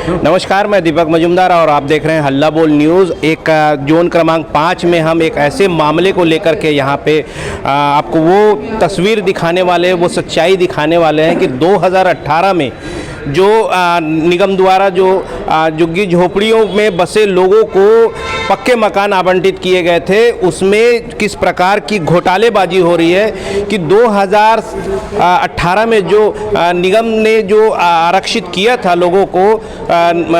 नमस्कार, मैं दीपक मजुमदार और आप देख रहे हैं हल्ला बोल न्यूज़। एक जोन क्रमांक 5 में हम एक ऐसे मामले को लेकर के यहाँ पे आपको वो तस्वीर दिखाने वाले, वो सच्चाई दिखाने वाले हैं कि 2018 में जो निगम द्वारा जो झुग्गी झोपड़ियों में बसे लोगों को पक्के मकान आवंटित किए गए थे, उसमें किस प्रकार की घोटालेबाजी हो रही है कि 2018 में जो निगम ने जो आरक्षित किया था लोगों को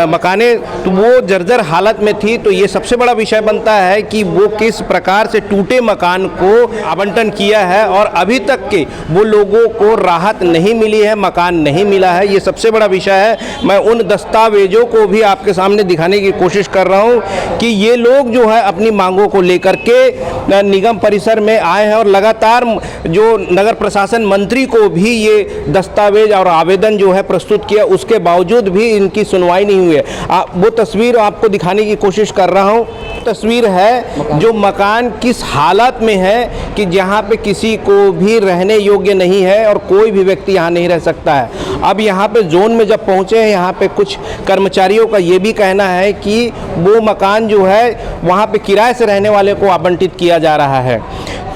मकाने, तो वो जर्जर हालत में थी। तो ये सबसे बड़ा विषय बनता है कि वो किस प्रकार से टूटे मकान को आवंटन किया है और अभी तक के वो लोगों को राहत नहीं मिली है, मकान नहीं मिला है। ये सबसे बड़ा विषय है। मैं उन दस्तावेजों को भी आपके सामने दिखाने की कोशिश कर रहा हूँ कि ये लोग जो है अपनी मांगों को लेकर के निगम परिसर में आए हैं और लगातार जो नगर प्रशासन मंत्री को भी ये दस्तावेज और आवेदन जो है प्रस्तुत किया, उसके बावजूद भी इनकी सुनवाई नहीं हुई है। वो तस्वीर आपको दिखाने की कोशिश कर रहा हूँ। तस्वीर है जो मकान किस हालत में है कि जहाँ पे किसी को भी रहने योग्य नहीं है और कोई भी व्यक्ति यहाँ नहीं रह सकता है। अब यहाँ पे जोन में जब पहुँचे हैं, यहाँ पे कुछ कर्मचारियों का ये भी कहना है कि वो मकान जो है वहाँ पे किराए से रहने वाले को आवंटित किया जा रहा है।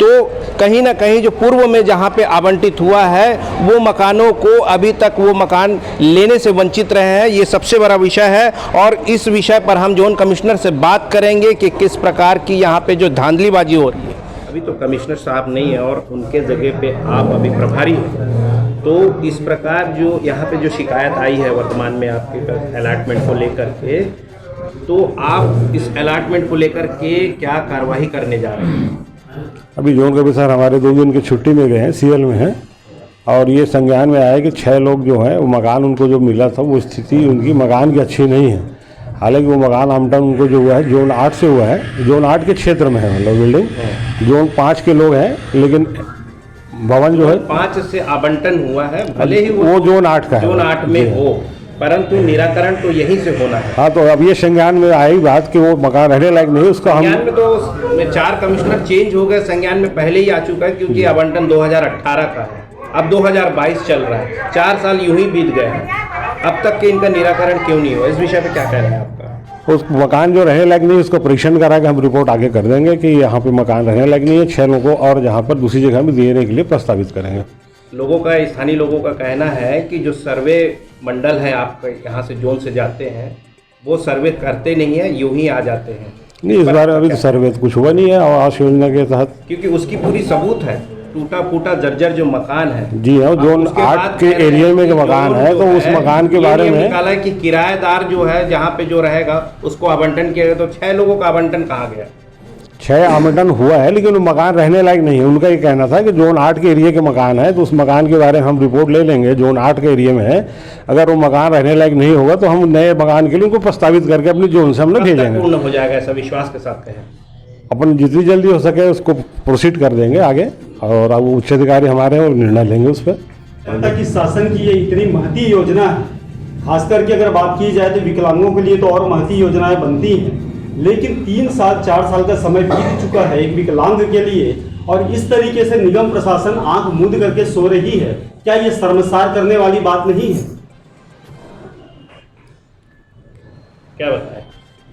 तो कहीं ना कहीं जो पूर्व में जहाँ पे आवंटित हुआ है वो मकानों को अभी तक वो मकान लेने से वंचित रहे हैं। ये सबसे बड़ा विषय है और इस विषय पर हम जोन कमिश्नर से बात करेंगे कि किस प्रकार की यहाँ पे जो धांधलीबाजी हो रही है। अभी तो कमिश्नर साहब नहीं है और उनके जगह पे आप अभी प्रभारी हो, तो इस प्रकार जो यहाँ पे जो शिकायत आई है वर्तमान में आपके अलॉटमेंट को लेकर के, तो आप इस अलॉटमेंट को लेकर के क्या कार्रवाई करने जा रहे हैं? अभी जोन कमिश्नर हमारे 2 दिन की छुट्टी में गए हैं, सीएल में हैं, और ये संज्ञान में आया कि 6 लोग जो हैं वो मकान उनको जो मिला था वो स्थिति उनकी मकान की अच्छी नहीं है। हालांकि वो मकान आवंटन उनको जो हुआ है जोन 8 से हुआ है, जोन 8 के क्षेत्र में है मतलब बिल्डिंग। जोन 5 के लोग हैं, लेकिन भवन जो है 5 से आवंटन हुआ है, भले ही वो जोन 8 का है, जोन 8 में हो, परंतु निराकरण तो यहीं से होना है। हाँ, तो अब ये संज्ञान में आई बात कि वो मकान रहने लायक नहीं, उसका हम संज्ञान में तो 4 कमिश्नर चेंज हो गए, संज्ञान में पहले ही आ चुका है क्योंकि आवंटन 2018 का है, अब 2022 चल रहा है, 4 साल यूं ही बीत गए हैं। अब तक के इनका निराकरण क्यों नहीं हुआ, इस विषय पे क्या कहना है आपका? उस मकान जो रहने लायक नहीं उसको परीक्षण करा के हम रिपोर्ट आगे कर देंगे कि यहाँ पे मकान रहने लायक नहीं है 6 लोगों को, और जहाँ पर दूसरी जगह में देने के लिए प्रस्तावित करेंगे। लोगों का, स्थानीय लोगों का कहना है कि जो सर्वे मंडल है आपके यहाँ से जोन से जाते हैं वो सर्वे करते नहीं है, यूं ही आ जाते हैं। नहीं, इस बार अभी तो सर्वे तो कुछ हुआ नहीं है आवास योजना के तहत, क्योंकि उसकी पूरी सबूत है, टूटा फूटा जर्जर जो मकान है। जी हाँ, जोन 8 के एरिया में जो मकान है तो उस मकान के बारे में निकाला है कि किराएदार जो है जहाँ पे जो रहेगा उसको आवंटन किया गया, तो 6 लोगों का आवंटन कहाँ गया? 6 आवंटन हुआ है, लेकिन वो मकान रहने लायक नहीं है। उनका ये कहना था कि जोन 8 के एरिया के मकान है तो उस मकान के बारे में हम रिपोर्ट ले लेंगे, जोन 8 के एरिया में है, अगर वो मकान रहने लायक नहीं होगा तो हम नए मकान के लिए उनको प्रस्तावित करके अपनी जोन से हम लोग भेजेंगे। पूर्ण हो जाएगा ऐसा विश्वास के साथ कहें? अपन जितनी जल्दी हो सके उसको प्रोसीड कर देंगे आगे, और अब उच्च अधिकारी हमारे हैं और निर्णय लेंगे उस पर। जनता की शासन की ये इतनी महती योजना है, खास करके अगर बात की जाए तो विकलांगों के लिए तो और महती योजनाएं बनती हैं, लेकिन 3 साल 4 साल का समय बीत चुका है एक विकलांग के लिए, और इस तरीके से निगम प्रशासन आंख मूंद करके सो रही है। क्या ये शर्मसार करने वाली बात नहीं है? क्या बताएं?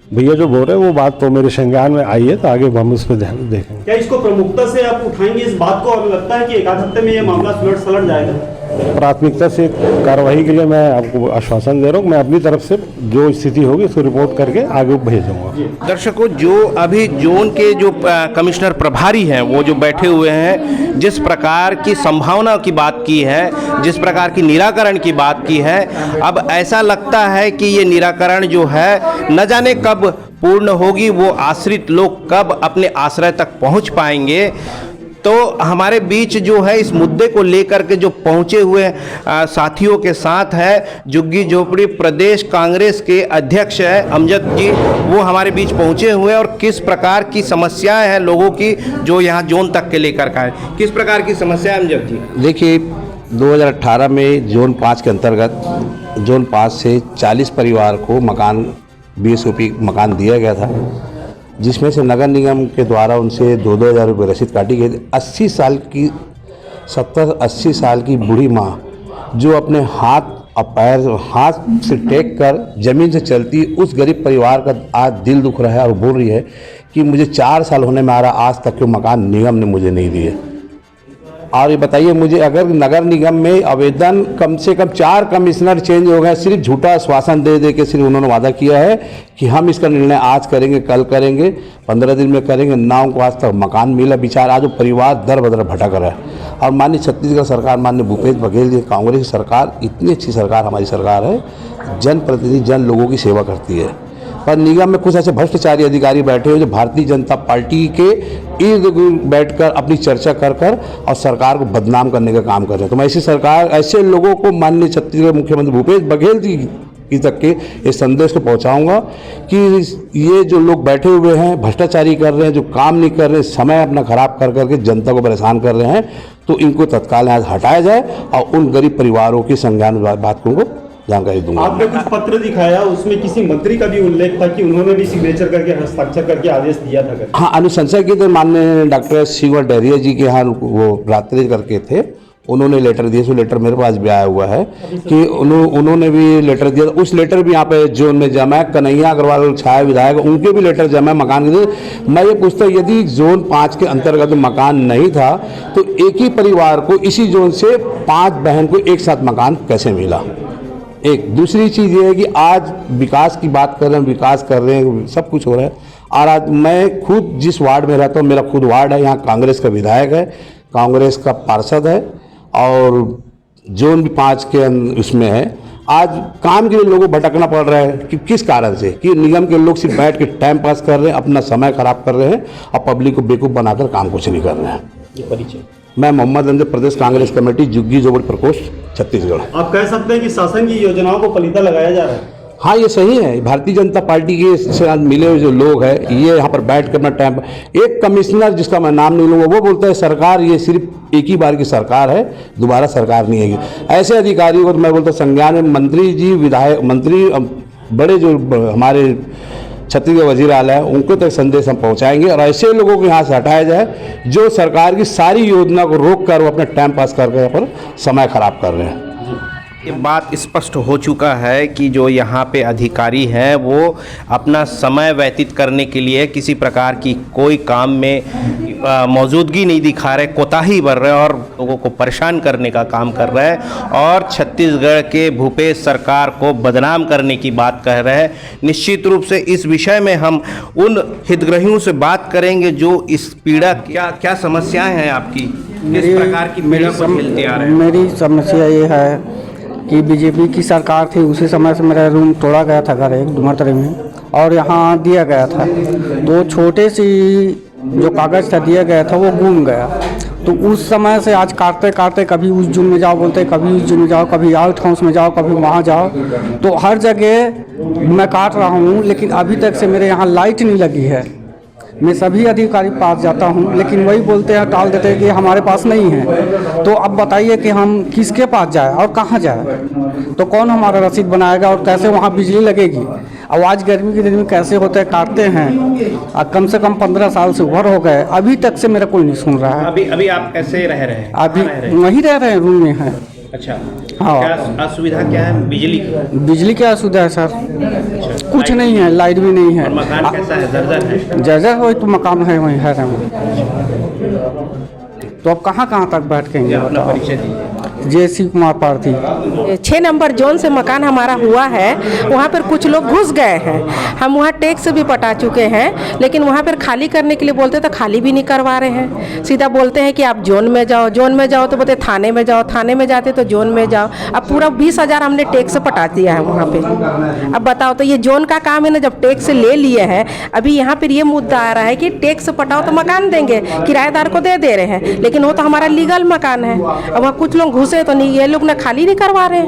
भैया जो बोल रहे हैं वो बात तो मेरे संज्ञान में आई है, तो आगे हम उस पर ध्यान देखेंगे। क्या इसको प्रमुखता से आप उठाएंगे इस बात को, और लगता है कि 1 आध हफ्ते में ये मामला सुलट जाएगा? प्राथमिकता से कार्रवाई के लिए मैं आपको आश्वासन दे रहा हूँ, मैं अपनी तरफ से जो स्थिति होगी उसको रिपोर्ट करके आगे भेजूंगा। दर्शकों, जो अभी जोन के जो कमिश्नर प्रभारी हैं वो जो बैठे हुए हैं, जिस प्रकार की संभावना की बात की है, जिस प्रकार की निराकरण की बात की है, अब ऐसा लगता है कि ये निराकरण जो है न जाने कब पूर्ण होगी, वो आश्रित लोग कब अपने आश्रय तक पहुंच पाएंगे। तो हमारे बीच जो है इस मुद्दे को लेकर के जो पहुंचे हुए साथियों के साथ है झुग्गी झोपड़ी प्रदेश कांग्रेस के अध्यक्ष है अमजद जी, वो हमारे बीच पहुंचे हुए हैं और किस प्रकार की समस्याएं हैं लोगों की जो यहाँ जोन तक के लेकर का है। किस प्रकार की समस्या है अमजद जी? देखिए, 2018 में जोन 5 के अंतर्गत जोन 5 से 40 परिवार को मकान BSOP मकान दिया गया था, जिसमें से नगर निगम के द्वारा उनसे 2-2 हज़ार रुपये रसीद काटी गई थी। 70-80 साल की बूढ़ी माँ जो अपने हाथ और पैर हाथ से टेक कर ज़मीन से चलती उस गरीब परिवार का आज दिल दुख रहा है और बोल रही है कि मुझे 4 साल होने में आ रहा, आज तक के मकान निगम ने मुझे नहीं दिए। और ये बताइए मुझे, अगर नगर निगम में आवेदन कम से कम 4 कमिश्नर चेंज हो गए, सिर्फ झूठा आश्वासन दे दे के सिर्फ उन्होंने वादा किया है कि हम इसका निर्णय आज करेंगे, कल करेंगे, 15 दिन में करेंगे, ना उनको आज तक मकान मिला। बेचारा आज वो परिवार दर बदर भटक रहा है। और माननीय छत्तीसगढ़ सरकार, माननीय भूपेश बघेल जी, कांग्रेस की सरकार, इतनी अच्छी सरकार हमारी सरकार है, जनप्रतिनिधि जन लोगों की सेवा करती है। पर निगम में कुछ ऐसे भ्रष्टाचारी अधिकारी बैठे हुए जो भारतीय जनता पार्टी के इर्द गिर्द बैठकर अपनी चर्चा कर कर और सरकार को बदनाम करने का काम कर रहे हैं। तो मैं ऐसी सरकार, ऐसे लोगों को माननीय छत्तीसगढ़ मुख्यमंत्री भूपेश बघेल जी की तक के इस संदेश को पहुंचाऊंगा कि ये जो लोग बैठे हुए हैं, भ्रष्टाचारी कर रहे हैं, जो काम नहीं कर रहे, समय अपना खराब कर करके जनता को परेशान कर रहे हैं, तो इनको तत्काल यहाँ हटाया जाए और उन गरीब परिवारों की संज्ञान बात को जानकारी दूंगा। आपने कुछ पत्र दिखाया, उसमें किसी मंत्री का भी उल्लेख था कि उन्होंने भी सिग्नेचर करके, हस्ताक्षर करके आदेश दिया था। हाँ, अनुशंसा की तो माननीय डॉक्टर शिवर डहरिया जी के यहाँ वो रात्रि करके थे, उन्होंने लेटर दिया। वो लेटर मेरे पास भी आया हुआ है कि उन्होंने भी लेटर दिया। उस लेटर भी यहाँ पे जोन में जमा है। कन्हैया अग्रवाल छाया विधायक, उनके भी लेटर जमा है मकान के। मैं ये पूछता, यदि जोन 5 के अंतर्गत मकान नहीं था तो एक ही परिवार को इसी जोन से 5 बहन को एक साथ मकान कैसे मिला? एक दूसरी चीज़ ये है कि आज विकास की बात कर रहे हैं, विकास कर रहे हैं, सब कुछ हो रहा है। और आज मैं खुद जिस वार्ड में रहता हूँ, मेरा खुद वार्ड है, यहाँ कांग्रेस का विधायक है, कांग्रेस का पार्षद है और जोन भी 5 के उसमें है। आज काम के लिए लोगों को भटकना पड़ रहा है कि किस कारण से, कि निगम के लोग सिर्फ बैठ के टाइम पास कर रहे हैं, अपना समय खराब कर रहे हैं और पब्लिक को बेवकूफ़ बनाकर काम कुछ नहीं कर रहे हैं। ये परिचय। मैं मोहम्मद अंजर, प्रदेश कांग्रेस कमेटी, झुग्गी झोपड़ी प्रकोष्ठ, छत्तीसगढ़। आप कह सकते हैं कि शासन की योजनाओं को पलीता लगाया जा रहा है। हाँ, ये सही है। भारतीय जनता पार्टी के से मिले हुए जो लोग हैं, ये यहाँ पर बैठ कर अपना टाइम, एक कमिश्नर जिसका मैं नाम नहीं लूँगा, वो बोलता है सरकार ये सिर्फ एक ही बार की सरकार है, दोबारा सरकार नहीं आएगी। ऐसे अधिकारियों को तो मैं बोलता संज्ञान में मंत्री जी, विधायक, मंत्री, बड़े जो हमारे छत्तीसगढ़ वजीर आला है, उनको तक संदेश हम पहुंचाएंगे और ऐसे लोगों को यहाँ से हटाया जाए जो सरकार की सारी योजना को रोक कर वो अपना टाइम पास करके यहाँ पर समय खराब कर रहे हैं। ये बात स्पष्ट हो चुका है कि जो यहाँ पे अधिकारी हैं वो अपना समय व्यतीत करने के लिए किसी प्रकार की कोई काम में मौजूदगी नहीं दिखा रहे, कोताही बर रहे और लोगों को परेशान करने का काम कर रहे हैं और छत्तीसगढ़ के भूपेश सरकार को बदनाम करने की बात कह रहे हैं। निश्चित रूप से इस विषय में हम उन हितग्राहियों से बात करेंगे जो इस पीड़ा, क्या समस्याएं हैं आपकी, किस प्रकार की पीड़ा को झेलते आ रहे हैं? मेरी समस्या ये है कि बीजेपी की सरकार थी, उसी समय से मेरा रूम तोड़ा गया था, घर एक डुमरतरी में, और यहाँ दिया गया था। तो छोटे सी जो कागज़ था दिया गया था वो गुम गया। तो उस समय से आज काटते काटते कभी उस जून में जाओ बोलते, कभी उस जून में जाओ, कभी आउट हाउस में जाओ, कभी वहाँ जाओ, तो हर जगह मैं काट रहा हूँ। लेकिन अभी तक से मेरे यहाँ लाइट नहीं लगी है। मैं सभी अधिकारी पास जाता हूँ लेकिन वही बोलते हैं, टाल देते हैं कि हमारे पास नहीं है। तो अब बताइए कि हम किसके पास जाए और कहाँ जाए? तो कौन हमारा रसीद बनाएगा और कैसे वहाँ बिजली लगेगी? अब आज गर्मी के दिन में कैसे होते हैं, काटते हैं। कम से कम 15 साल से ऊपर हो गए, अभी तक से मेरा कोई नहीं सुन रहा है। अभी आप कैसे रह रहे हैं? अभी वहीं रह रहे हैं, रूम में हैं। अच्छा, हाँ। क्या असुविधा क्या है? बिजली की? बिजली की असुविधा है सर। अच्छा, कुछ नहीं है, लाइट भी नहीं है। और मकान कैसा है? जर्जर है? जर्जर हो तो मकान है वहीं है। तो अब कहाँ तक बैठेंगे? अपना परिचय दीजिए। JC Kumar Parthi. 6 number zone से मकान हमारा हुआ है, वहाँ पर कुछ लोग घुस गए हैं। हम वहाँ टैक्स भी पटा चुके हैं, लेकिन वहाँ पर खाली करने के लिए बोलते तो खाली भी नहीं करवा रहे हैं। सीधा बोलते हैं कि आप जोन में जाओ, जोन में जाओ तो बोलते थाने में जाओ, थाने में जाते तो जोन में जाओ। अब पूरा 20,000 हमने टैक्स पटा दिया है वहाँ पे। अब बताओ, तो ये जोन का काम है ना, जब टैक्स ले लिए हैं, अभी यहाँ पर ये मुद्दा आ रहा है कि टैक्स पटाओ तो मकान देंगे, किराएदार को दे रहे हैं, लेकिन वो तो हमारा लीगल मकान है। अब वहाँ कुछ लोग घुसे तो नहीं, ये लोग ना खाली नहीं करवा रहे हैं।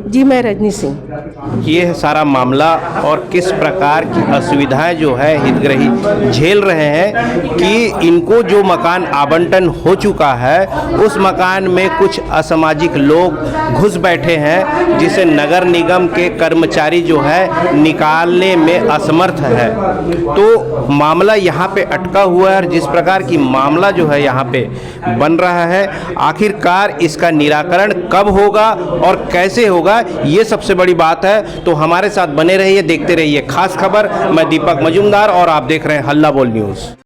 जी, मैं रजनी सिंह। ये है सारा मामला और किस प्रकार की असुविधाएं जो है हितग्राही झेल रहे हैं कि इनको जो मकान आवंटन हो चुका है उस मकान में कुछ असामाजिक लोग घुस बैठे हैं, जिसे नगर निगम के कर्मचारी जो है निकालने में असमर्थ है। तो मामला यहाँ पे अटका हुआ है और जिस प्रकार की मामला जो है यहाँ पे बन रहा है। आखिरकार इसका निराकरण कब होगा और कैसे होगा, ये सबसे बड़ी बात है। तो हमारे साथ बने रहिए, देखते रहिए खास खबर। मैं दीपक मजूमदार और आप देख रहे हैं हल्ला बोल न्यूज़।